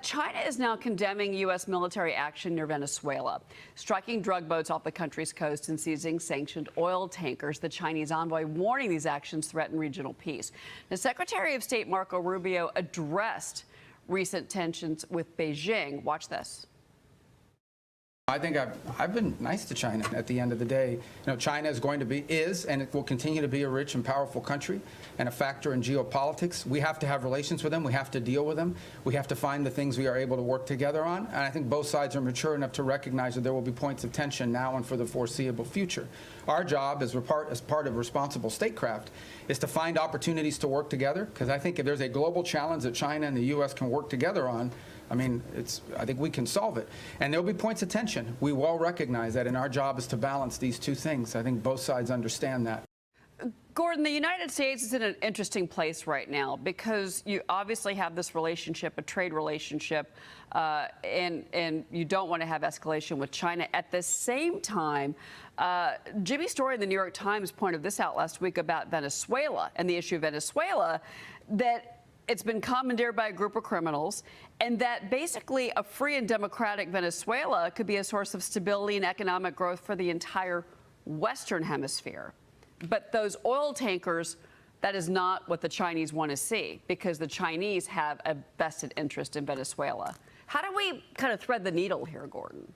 China is now condemning U.S. military action near Venezuela, striking drug boats off the country's coast and seizing sanctioned oil tankers. The Chinese envoy warning these actions threaten regional peace. The Secretary of State Marco Rubio addressed recent tensions with Beijing. Watch this. I think I've been nice to China. At the end of the day, China is and it will continue to be a rich and powerful country and a factor in geopolitics. We have to have relations with them. We have to deal with them. We have to find the things we are able to work together on. And I think both sides are mature enough to recognize that there will be points of tension now and for the foreseeable future. Our job as part of responsible statecraft is to find opportunities to work together, because I think if there's a global challenge that China and the U.S. can work together on, I think we can solve it. And there'll be points of tension. We well recognize that, and our job is to balance these two things. I think both sides understand that. Gordon, the United States is in an interesting place right now because you obviously have this relationship, a trade relationship, and you don't want to have escalation with China. At the same time, Jimmy Story in the New York Times pointed this out last week about Venezuela and the issue of Venezuela, that it's been commandeered by a group of criminals, and that basically a free and democratic Venezuela could be a source of stability and economic growth for the entire Western Hemisphere. But those oil tankers, that is not what the Chinese want to see, because the Chinese have a vested interest in Venezuela. How do we kind of thread the needle here, Gordon?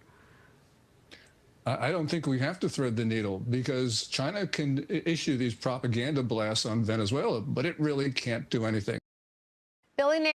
I don't think we have to thread the needle, because China can issue these propaganda blasts on Venezuela, but it really can't do anything. Billionaire